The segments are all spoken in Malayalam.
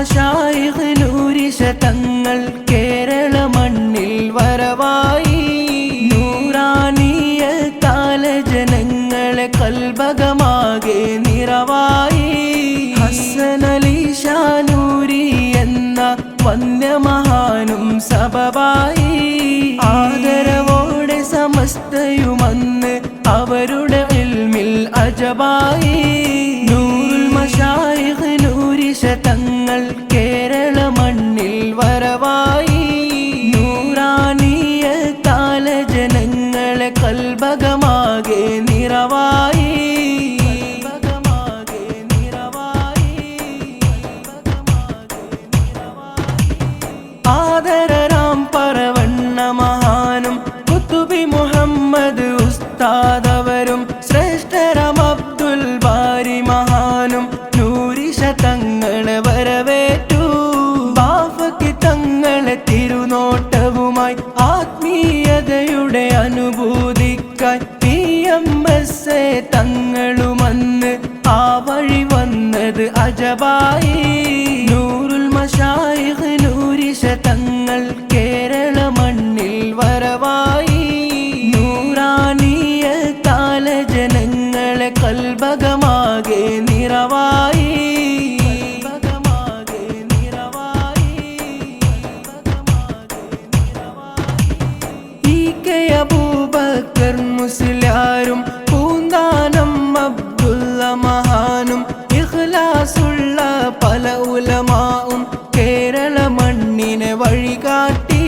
മശായിഖ് നൂരിശ തങ്ങൾ കേരള മണ്ണിൽ വരവായി. നൂറാനിയത്താല ജനങ്ങളെ കൽബകമാകെ നിറവായി. ഹസ്സനലി ഷാ നൂരി എന്ന വന്യമഹാനും സബബായി. ആദരവോടെ സമസ്തയുമന്ന് അവരുടെ ഇൽമിൽ അജബായി. നൂറുൽ മശായിഖ് നൂരിശ തങ്ങൾ കേരള മണ്ണിൽ വരവായി. നൂറാനിയത്താല ജനങ്ങളെ കൽബകമാകെ നിറവായി. ആദരരാം പറവണ്ണ മഹാനും കുത്തുബി മുഹമ്മദ് ഉസ്താദവരും ശ്രേഷ്ഠരാം അബ്ദുൽ ബാരി മഹാനും നൂരിശ തങ്ങളെ വരവേറ്റു. ബാഫക്ക് തങ്ങളെ തിരുനോട്ടവുമായി ആത്മീയതയുടെ അനുഭൂതിക്കായി PMS തങ്ങളുമന്ന് ആ വഴി വന്നത് അജബായി. നൂറുൽ മശായിഖ് നൂരിശ തങ്ങൾ കേരള മണ്ണിൽ വരവായി. നൂറാനിയത്താല ജനങ്ങളെ കൽബകമാകെ നിറവായി. അബൂബക്കർ മുസ്ലിയാരും പൂന്താനം അബ്ദുള്ള മഹാനും ഇഖ്ലാസുള്ള പല ഉലമാവും കേരള മണ്ണിനെ വഴികാട്ടി.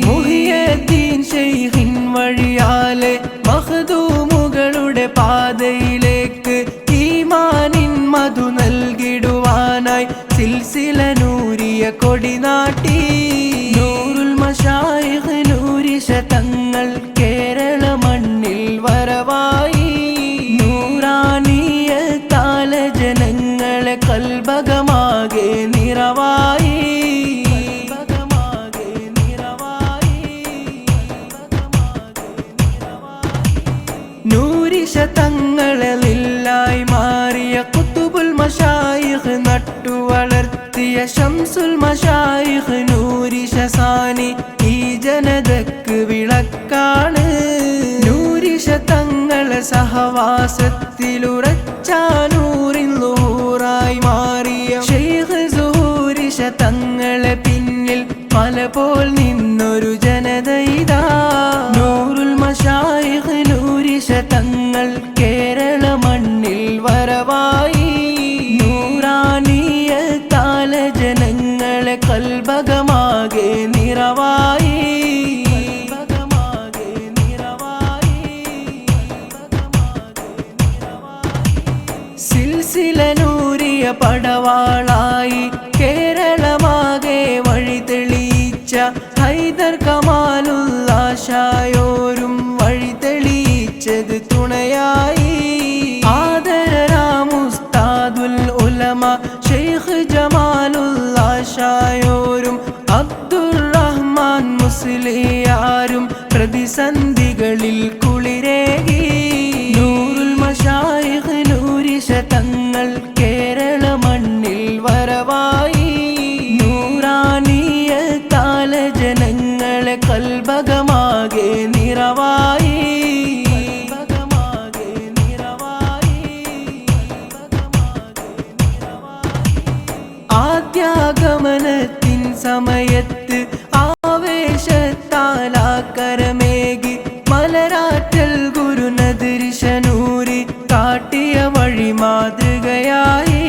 മുഹിയുദ്ദീൻ ശൈഖിൻ വഴിയാലെ മഖ്ദൂമുകളുടെ പാതയിലേക്ക് ഈമാനിൻ മധു നൽകിടുവാനായി സിൽസില നൂരിയ കൊടിനാട്ടി. നൂറുൽ മശായിഖ് നൂരിശ തങ്ങൾ കേരള മണ്ണിൽ വരവായി. നൂറാനിയത്താല ജനങ്ങളെ കൽബകമാകെ നിറവായി. നൂരിശ തങ്ങളെ ലില്ലായി മാറിയ കുത്തുബുൽ മശായിഖ് നട്ടു വളർത്തിയ ശംസുൽ മശായിഖ് നൂരിശ സാനി ഈ ജനതക്ക് വിളക്കാണ്. നൂരിശ തങ്ങളെ സഹവാസത്തിലുറച്ച നൂറിൻ നൂറായി മാറിയ ശൈഖ് സുഹൂരിശ തങ്ങളെ പിന്നിൽ മല പോൽ നിന്നൊരു ജനത ഇതാ. നൂറുൽ മശായിഖ് നൂരിശ തങ്ങൾ കേരള മണ്ണിൽ വരവായി. നൂറാനിയത്താല ജനങ്ങളെ കൽബകമാകെ നിറവായി. സിൽസില നൂരിയ പടവാളായി കേരളമാകെ വഴി തെളിയിച്ച ഹൈദർ കമാലുള്ള ഷായോരും വഴി തെളിയിച്ചത് തുണയായി. ആദരരാം ഉസ്താദുൽ ഉലമ ശൈഖ് ജമാലുള്ള ഷായോരും അബ്ദുറഹ്മാൻ മുസ്ലിയാരും പ്രതിസന്ധികളിൽ കുളിരേകി. നൂറുൽ മശായിഖ് നൂരിശ തങ്ങൾ കേരള മണ്ണിൽ വരവായി. നൂറാനിയത്താല ജനങ്ങളെ കൽബകമാകെ നിറവായി. ആദ്യാഗമനത്തിൻ സമയത്ത് ആവേശത്താലാക്കരമേകി മലരാറ്റൽ ഗുരുനദിരിശ നൂരി കാട്ടിയ വഴി മാതൃകയായി.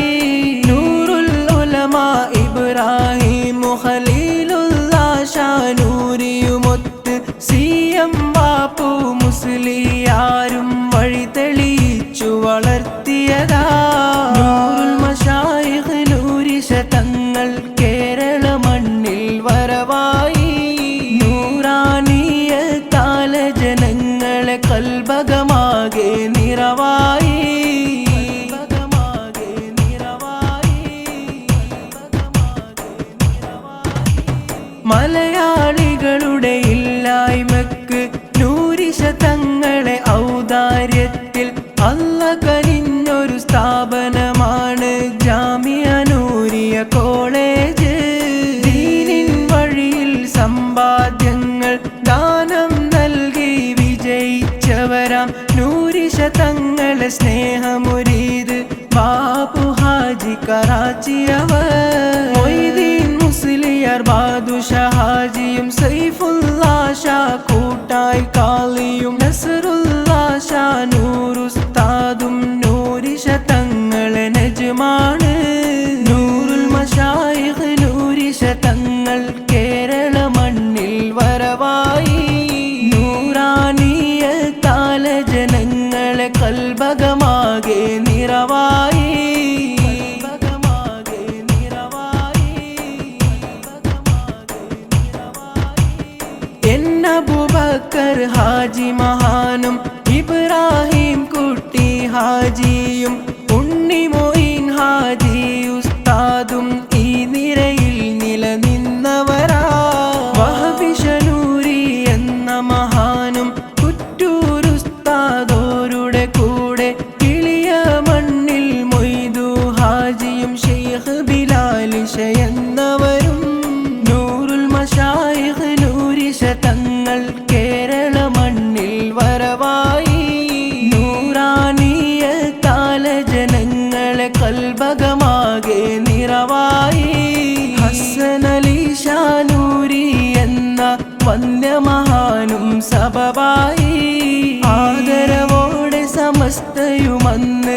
നൂറുൽ ഉലമ ഇബ്രാഹിം ഖലീലുള്ള ഷാ നൂരിയുമൊത്ത് CM ബാപ്പു മുസ്ലിയാരും വഴി തെളിയിച്ചു വളർത്തിയതാ. നൂറുൽ മശായിഖ് നൂരിശ തങ്ങൾ കേരള മണ്ണിൽ വരവായി. നൂറാനിയത്താല ജനങ്ങളെ കൽബകമാകെ നിറവായി. മലയാളികളുടെ ഇല്ലായ്മക്ക് നൂരിശ തങ്ങളെ ഔദാര്യത്തിൽ അല്ല കനിഞ്ഞൊരു സ്ഥാപനമാണ് ജാമിഅ നൂരിയ കോളേജ്. തങ്ങളെ സ്നേഹമുരീത് ബാബു ഹാജി കറാച്ചിയവർ മൊയ്തീൻ മുസ്ലിയാർ ബാദുഷ ഹാജിയും സൈഫുല്ലാ ഷാ കൂട്ടായി കാളിയും നസറുല്ലാ ഷാ നൂറുസ്താദും നൂരിഷ തങ്ങളെ നജ്മാണ് നൂറുൽ മശായിഖ് നൂരിഷ തങ്ങൾ കേരള മണ്ണിൽ വരവായി നൂറാനിയ കാല ജനങ്ങളെ കൽബകമാകെ നിറവായി അബൂബക്കർ ഹാജി മഹാനും ഇബ്രാഹിം കുട്ടി ഹാജിയും ഉണ്ണി മൊയ്ൻ ഹാജി ഉസ്താദും ഈ നിരയിൽ നിലനിന്നവരാ വഹബിഷനൂരി എന്ന മഹാനും കുറ്റൂരുസ്താദോരുടെ കൂടെ കിളിയ മണ്ണിൽ മൊയ്തു ഹാജിയും ഷെയ്ഖ് ബിലാലിഷ എന്നവരും നൂറുൽ മശായിഖ് നൂരിഷ തങ്ങൾ കേരള മണ്ണിൽ വരവായി നൂറാനിയ കാല ജനങ്ങളെ കൽബകമാകെ നിറവായി ഹസ്സനലി ഷാ നൂരി എന്ന വന്യമഹാനും സബബായി ആദരവോടെ സമസ്തയുമന്ന്